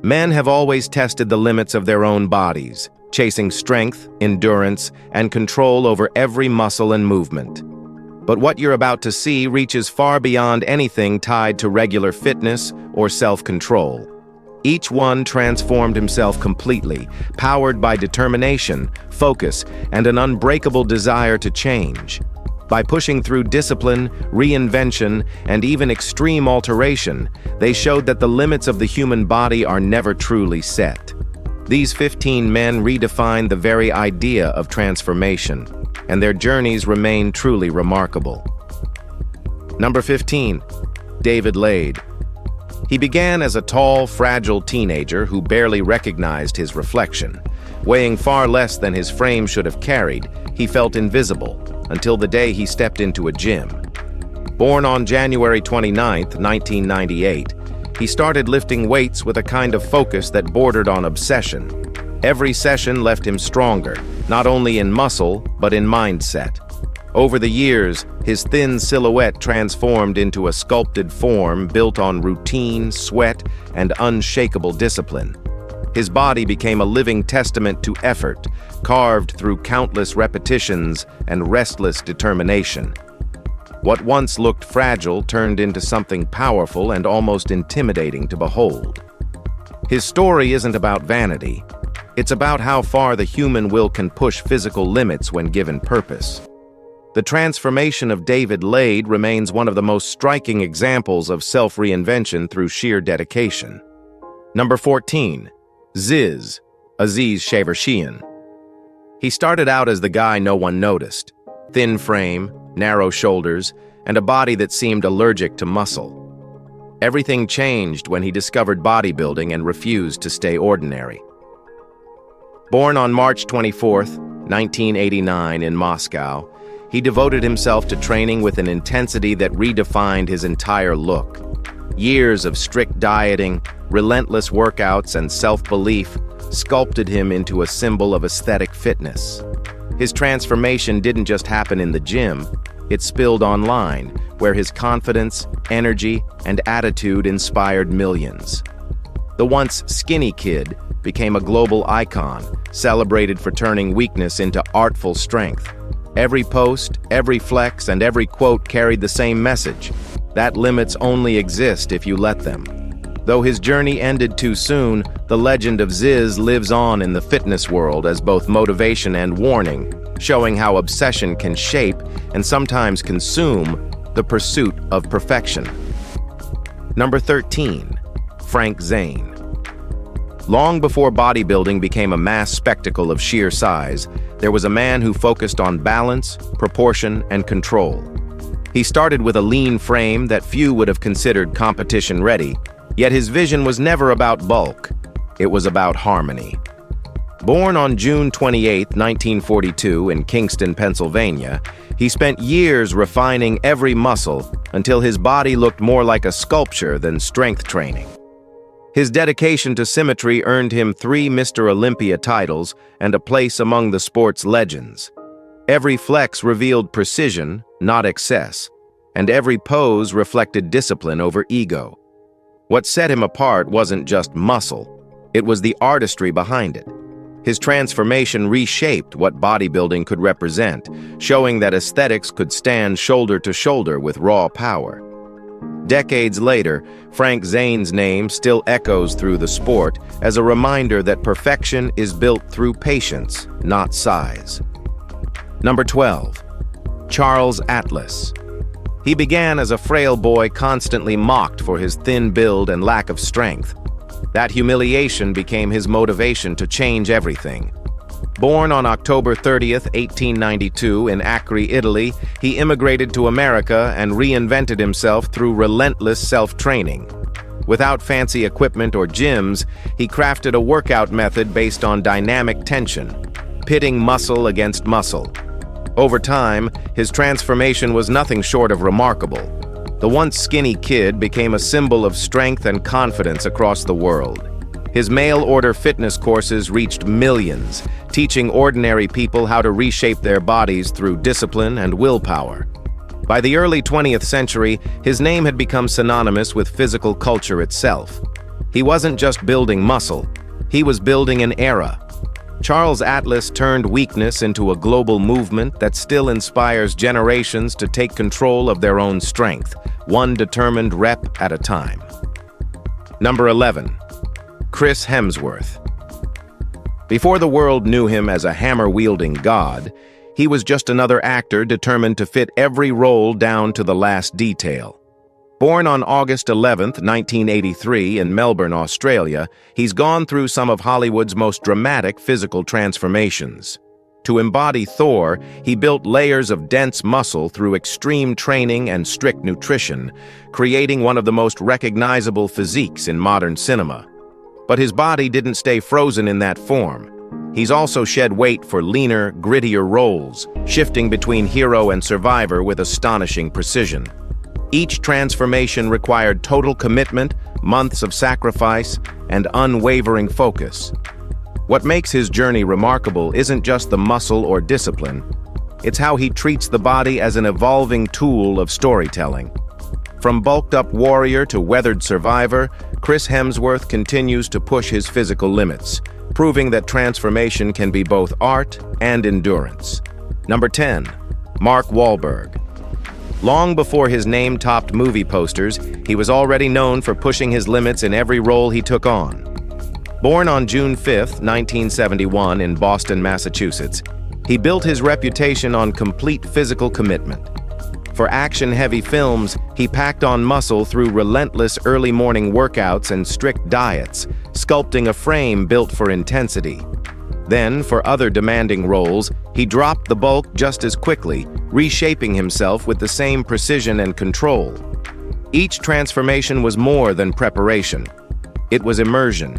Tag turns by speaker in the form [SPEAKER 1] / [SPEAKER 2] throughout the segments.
[SPEAKER 1] Men have always tested the limits of their own bodies, chasing strength, endurance, and control over every muscle and movement. But what you're about to see reaches far beyond anything tied to regular fitness or self-control. Each one transformed himself completely, powered by determination, focus, and an unbreakable desire to change. By pushing through discipline, reinvention, and even extreme alteration, they showed that the limits of the human body are never truly set. These 15 men redefined the very idea of transformation, and their journeys remain truly remarkable. Number 15. David Laid. He began as a tall, fragile teenager who barely recognized his reflection. Weighing far less than his frame should have carried, he felt invisible until the day he stepped into a gym. Born on January 29, 1998, he started lifting weights with a kind of focus that bordered on obsession. Every session left him stronger, not only in muscle, but in mindset. Over the years, his thin silhouette transformed into a sculpted form built on routine, sweat, and unshakable discipline. His body became a living testament to effort, carved through countless repetitions and restless determination. What once looked fragile turned into something powerful and almost intimidating to behold. His story isn't about vanity. It's about how far the human will can push physical limits when given purpose. The transformation of David Laid remains one of the most striking examples of self-reinvention through sheer dedication. Number 14. Aziz Shavershian. He started out as the guy no one noticed. Thin frame, narrow shoulders, and a body that seemed allergic to muscle. Everything changed when he discovered bodybuilding and refused to stay ordinary. Born on March 24, 1989 in Moscow, he devoted himself to training with an intensity that redefined his entire look. Years of strict dieting, relentless workouts, and self-belief sculpted him into a symbol of aesthetic fitness. His transformation didn't just happen in the gym, it spilled online, where his confidence, energy, and attitude inspired millions. The once skinny kid became a global icon, celebrated for turning weakness into artful strength. Every post, every flex, and every quote carried the same message: that limits only exist if you let them. Though his journey ended too soon, the legend of Ziz lives on in the fitness world as both motivation and warning, showing how obsession can shape and sometimes consume the pursuit of perfection. Number 13. Frank Zane. Long before bodybuilding became a mass spectacle of sheer size, there was a man who focused on balance, proportion, and control. He started with a lean frame that few would have considered competition-ready, yet his vision was never about bulk. It was about harmony. Born on June 28, 1942 in Kingston, Pennsylvania, he spent years refining every muscle until his body looked more like a sculpture than strength training. His dedication to symmetry earned him 3 Mr. Olympia titles and a place among the sport's legends. Every flex revealed precision, not excess, and every pose reflected discipline over ego. What set him apart wasn't just muscle, it was the artistry behind it. His transformation reshaped what bodybuilding could represent, showing that aesthetics could stand shoulder to shoulder with raw power. Decades later, Frank Zane's name still echoes through the sport as a reminder that perfection is built through patience, not size. Number 12. Charles Atlas. He began as a frail boy constantly mocked for his thin build and lack of strength. That humiliation became his motivation to change everything. Born on October 30, 1892 in Acre, Italy, he immigrated to America and reinvented himself through relentless self-training. Without fancy equipment or gyms, he crafted a workout method based on dynamic tension, pitting muscle against muscle. Over time, his transformation was nothing short of remarkable. The once skinny kid became a symbol of strength and confidence across the world. His mail-order fitness courses reached millions, teaching ordinary people how to reshape their bodies through discipline and willpower. By the early 20th century, his name had become synonymous with physical culture itself. He wasn't just building muscle, he was building an era. Charles Atlas turned weakness into a global movement that still inspires generations to take control of their own strength, one determined rep at a time. Number 11. Chris Hemsworth. Before the world knew him as a hammer-wielding god, he was just another actor determined to fit every role down to the last detail. Born on August 11, 1983 in Melbourne, Australia, he's gone through some of Hollywood's most dramatic physical transformations. To embody Thor, he built layers of dense muscle through extreme training and strict nutrition, creating one of the most recognizable physiques in modern cinema. But his body didn't stay frozen in that form. He's also shed weight for leaner, grittier roles, shifting between hero and survivor with astonishing precision. Each transformation required total commitment, months of sacrifice, and unwavering focus. What makes his journey remarkable isn't just the muscle or discipline, it's how he treats the body as an evolving tool of storytelling. From bulked-up warrior to weathered survivor, Chris Hemsworth continues to push his physical limits, proving that transformation can be both art and endurance. Number 10. Mark Wahlberg. Long before his name topped movie posters, he was already known for pushing his limits in every role he took on. Born on June 5, 1971 in Boston, Massachusetts, he built his reputation on complete physical commitment. For action-heavy films, he packed on muscle through relentless early morning workouts and strict diets, sculpting a frame built for intensity. Then, for other demanding roles, he dropped the bulk just as quickly, reshaping himself with the same precision and control. Each transformation was more than preparation. It was immersion.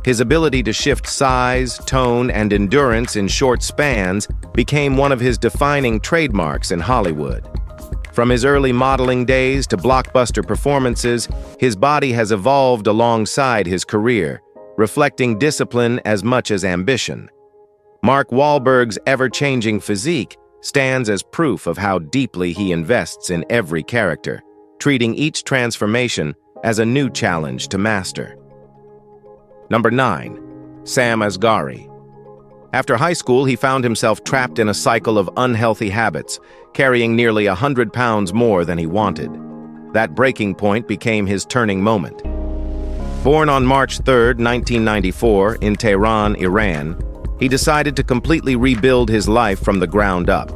[SPEAKER 1] His ability to shift size, tone, and endurance in short spans became one of his defining trademarks in Hollywood. From his early modeling days to blockbuster performances, his body has evolved alongside his career, reflecting discipline as much as ambition. Mark Wahlberg's ever-changing physique stands as proof of how deeply he invests in every character, treating each transformation as a new challenge to master. Number 9. Sam Asghari. After high school, he found himself trapped in a cycle of unhealthy habits, carrying nearly 100 pounds more than he wanted. That breaking point became his turning moment. Born on March 3, 1994, in Tehran, Iran, he decided to completely rebuild his life from the ground up.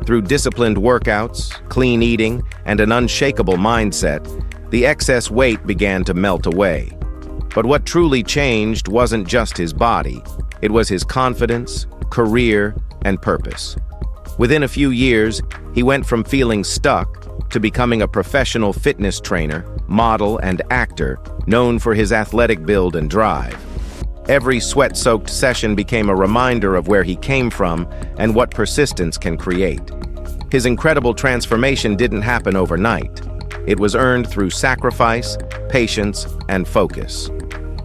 [SPEAKER 1] Through disciplined workouts, clean eating, and an unshakable mindset, the excess weight began to melt away. But what truly changed wasn't just his body, it was his confidence, career, and purpose. Within a few years, he went from feeling stuck to becoming a professional fitness trainer, model, and actor known for his athletic build and drive. Every sweat-soaked session became a reminder of where he came from and what persistence can create. His incredible transformation didn't happen overnight. It was earned through sacrifice, patience, and focus.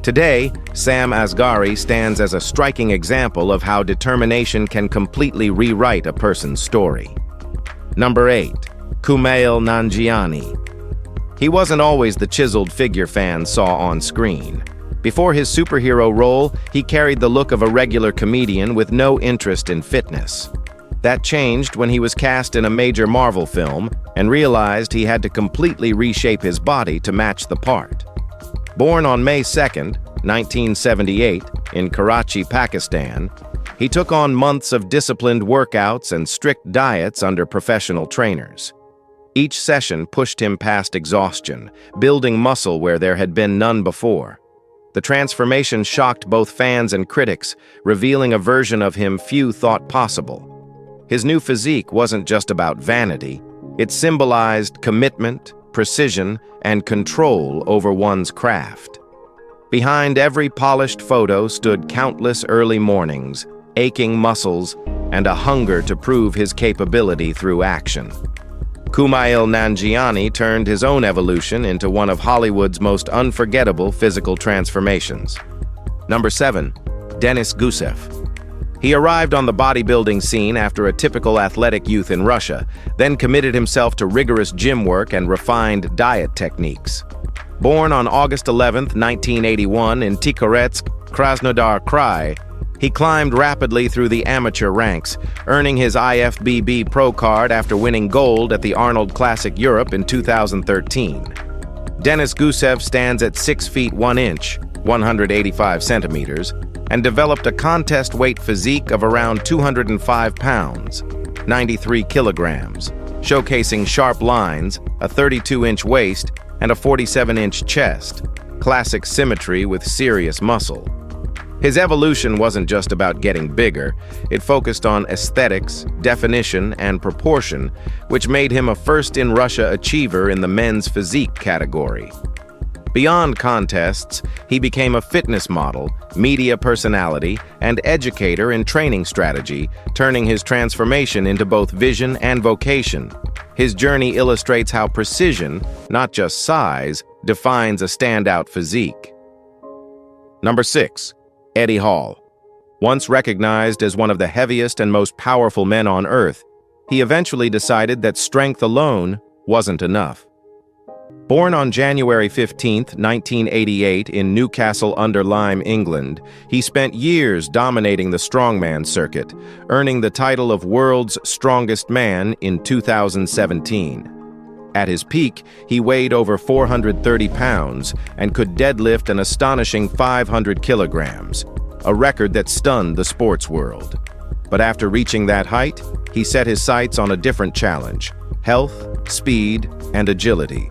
[SPEAKER 1] Today, Sam Asghari stands as a striking example of how determination can completely rewrite a person's story. Number 8. Kumail Nanjiani. He wasn't always the chiseled figure fans saw on screen. Before his superhero role, he carried the look of a regular comedian with no interest in fitness. That changed when he was cast in a major Marvel film and realized he had to completely reshape his body to match the part. Born on May 2, 1978, in Karachi, Pakistan, he took on months of disciplined workouts and strict diets under professional trainers. Each session pushed him past exhaustion, building muscle where there had been none before. The transformation shocked both fans and critics, revealing a version of him few thought possible. His new physique wasn't just about vanity, it symbolized commitment, precision, and control over one's craft. Behind every polished photo stood countless early mornings, aching muscles, and a hunger to prove his capability through action. Kumail Nanjiani turned his own evolution into one of Hollywood's most unforgettable physical transformations. Number 7. Denis Gusev. He arrived on the bodybuilding scene after a typical athletic youth in Russia, then committed himself to rigorous gym work and refined diet techniques. Born on August 11, 1981 in Tikhoretsk, Krasnodar Krai, he climbed rapidly through the amateur ranks, earning his IFBB Pro card after winning gold at the Arnold Classic Europe in 2013. Denis Gusev stands at 6 feet 1 inch, 185 centimeters, and developed a contest weight physique of around 205 pounds, 93 kilograms, showcasing sharp lines, a 32-inch waist, and a 47-inch chest, classic symmetry with serious muscle. His evolution wasn't just about getting bigger, it focused on aesthetics, definition, and proportion, which made him a first-in-Russia achiever in the men's physique category. Beyond contests, he became a fitness model, media personality, and educator in training strategy, turning his transformation into both vision and vocation. His journey illustrates how precision, not just size, defines a standout physique. Number 6. Eddie Hall. Once recognized as one of the heaviest and most powerful men on Earth, he eventually decided that strength alone wasn't enough. Born on January 15, 1988 in Newcastle-under-Lyme, England, he spent years dominating the strongman circuit, earning the title of World's Strongest Man in 2017. At his peak, he weighed over 430 pounds and could deadlift an astonishing 500 kilograms, a record that stunned the sports world. But after reaching that height, he set his sights on a different challenge: health, speed, and agility.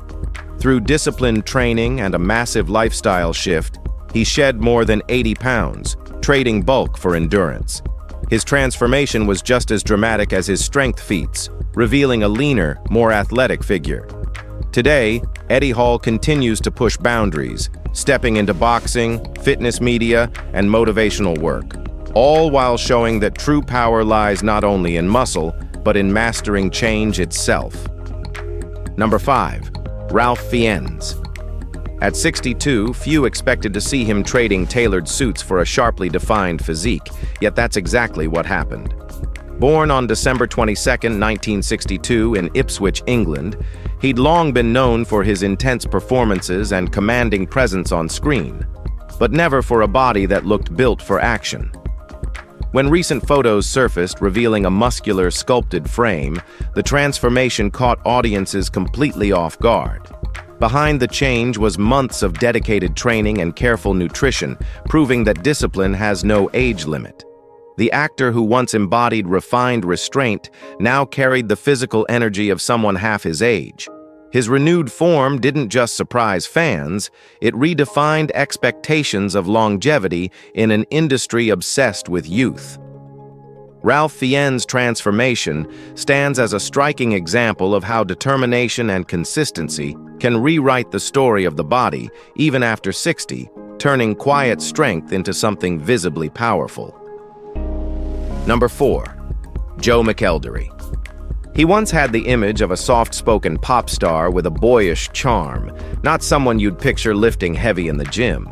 [SPEAKER 1] Through disciplined training and a massive lifestyle shift, he shed more than 80 pounds, trading bulk for endurance. His transformation was just as dramatic as his strength feats, revealing a leaner, more athletic figure. Today, Eddie Hall continues to push boundaries, stepping into boxing, fitness media, and motivational work, all while showing that true power lies not only in muscle, but in mastering change itself. Number 5. Ralph Fiennes. At 62, few expected to see him trading tailored suits for a sharply defined physique, yet that's exactly what happened. Born on December 22, 1962 in Ipswich, England, he'd long been known for his intense performances and commanding presence on screen, but never for a body that looked built for action. When recent photos surfaced revealing a muscular, sculpted frame, the transformation caught audiences completely off guard. Behind the change was months of dedicated training and careful nutrition, proving that discipline has no age limit. The actor who once embodied refined restraint now carried the physical energy of someone half his age. His renewed form didn't just surprise fans, it redefined expectations of longevity in an industry obsessed with youth. Ralph Fiennes' transformation stands as a striking example of how determination and consistency can rewrite the story of the body, even after 60, turning quiet strength into something visibly powerful. Number 4. Joe McElderry. He once had the image of a soft-spoken pop star with a boyish charm, not someone you'd picture lifting heavy in the gym.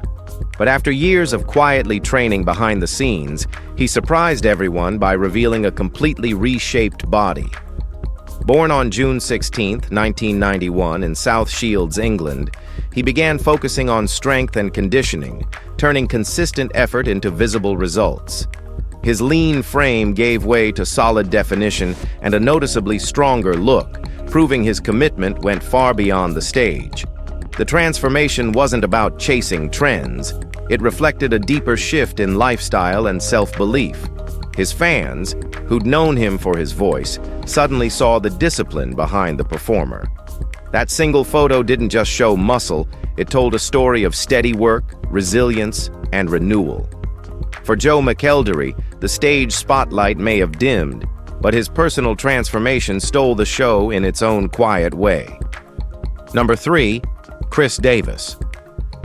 [SPEAKER 1] But after years of quietly training behind the scenes, he surprised everyone by revealing a completely reshaped body. Born on June 16, 1991 in South Shields, England, he began focusing on strength and conditioning, turning consistent effort into visible results. His lean frame gave way to solid definition and a noticeably stronger look, proving his commitment went far beyond the stage. The transformation wasn't about chasing trends. It reflected a deeper shift in lifestyle and self-belief. His fans, who'd known him for his voice, suddenly saw the discipline behind the performer. That single photo didn't just show muscle, it told a story of steady work, resilience, and renewal. For Joe McElderry, the stage spotlight may have dimmed, but his personal transformation stole the show in its own quiet way. Number 3. Chris Davis.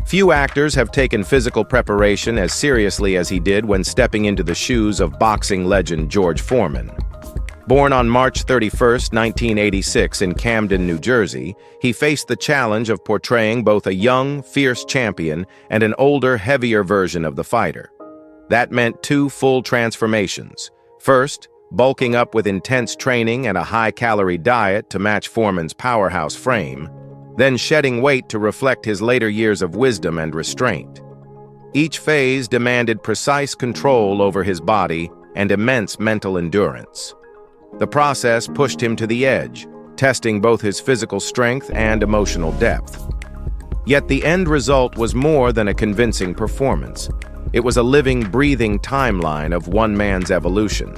[SPEAKER 1] Few actors have taken physical preparation as seriously as he did when stepping into the shoes of boxing legend George Foreman. Born on March 31, 1986 in Camden, New Jersey, he faced the challenge of portraying both a young, fierce champion and an older, heavier version of the fighter. That meant 2 full transformations. First, bulking up with intense training and a high-calorie diet to match Foreman's powerhouse frame. then shedding weight to reflect his later years of wisdom and restraint. Each phase demanded precise control over his body and immense mental endurance. The process pushed him to the edge, testing both his physical strength and emotional depth. Yet the end result was more than a convincing performance. It was a living, breathing timeline of one man's evolution.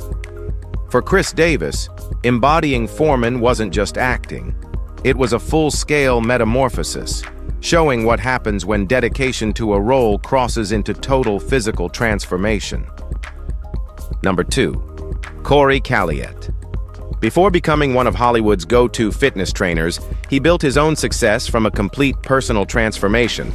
[SPEAKER 1] For Chris Davis, embodying Foreman wasn't just acting. It was a full-scale metamorphosis, showing what happens when dedication to a role crosses into total physical transformation. Number 2. Corey Calliette. Before becoming one of Hollywood's go-to fitness trainers, he built his own success from a complete personal transformation.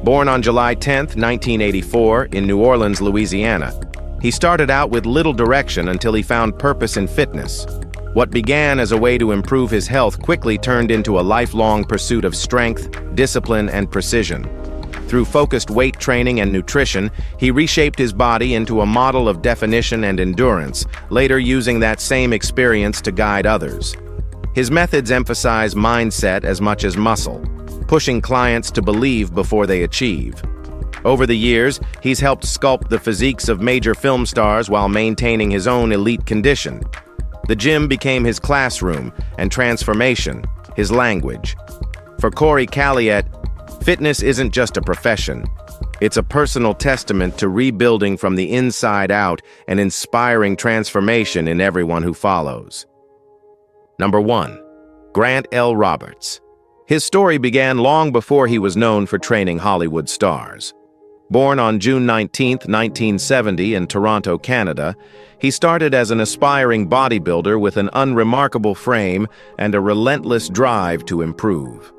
[SPEAKER 1] Born on July 10, 1984, in New Orleans, Louisiana, he started out with little direction until he found purpose in fitness. What began as a way to improve his health quickly turned into a lifelong pursuit of strength, discipline, and precision. Through focused weight training and nutrition, he reshaped his body into a model of definition and endurance, later using that same experience to guide others. His methods emphasize mindset as much as muscle, pushing clients to believe before they achieve. Over the years, he's helped sculpt the physiques of major film stars while maintaining his own elite condition. The gym became his classroom, and transformation, his language. For Corey Calliette, fitness isn't just a profession. It's a personal testament to rebuilding from the inside out and inspiring transformation in everyone who follows. Number 1. Grant L. Roberts. His story began long before he was known for training Hollywood stars. Born on June 19, 1970 in Toronto, Canada, he started as an aspiring bodybuilder with an unremarkable frame and a relentless drive to improve.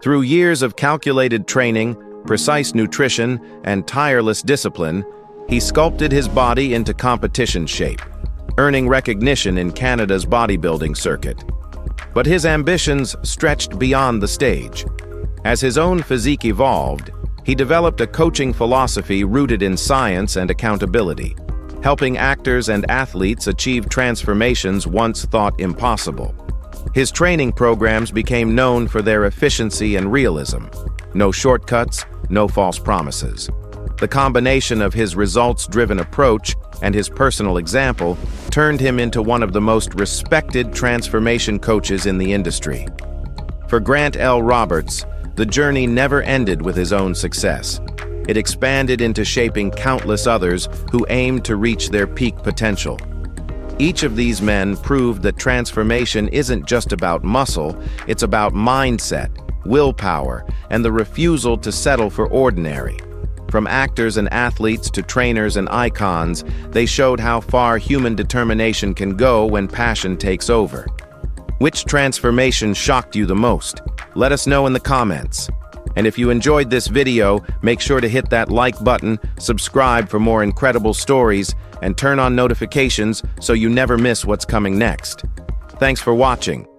[SPEAKER 1] Through years of calculated training, precise nutrition, and tireless discipline, he sculpted his body into competition shape, earning recognition in Canada's bodybuilding circuit. But his ambitions stretched beyond the stage. As his own physique evolved, he developed a coaching philosophy rooted in science and accountability, helping actors and athletes achieve transformations once thought impossible. His training programs became known for their efficiency and realism. No shortcuts, no false promises. The combination of his results-driven approach and his personal example turned him into one of the most respected transformation coaches in the industry. For Grant L. Roberts, the journey never ended with his own success. It expanded into shaping countless others who aimed to reach their peak potential. Each of these men proved that transformation isn't just about muscle, it's about mindset, willpower, and the refusal to settle for ordinary. From actors and athletes to trainers and icons, they showed how far human determination can go when passion takes over. Which transformation shocked you the most? Let us know in the comments. And if you enjoyed this video, make sure to hit that like button, subscribe for more incredible stories, and turn on notifications so you never miss what's coming next. Thanks for watching.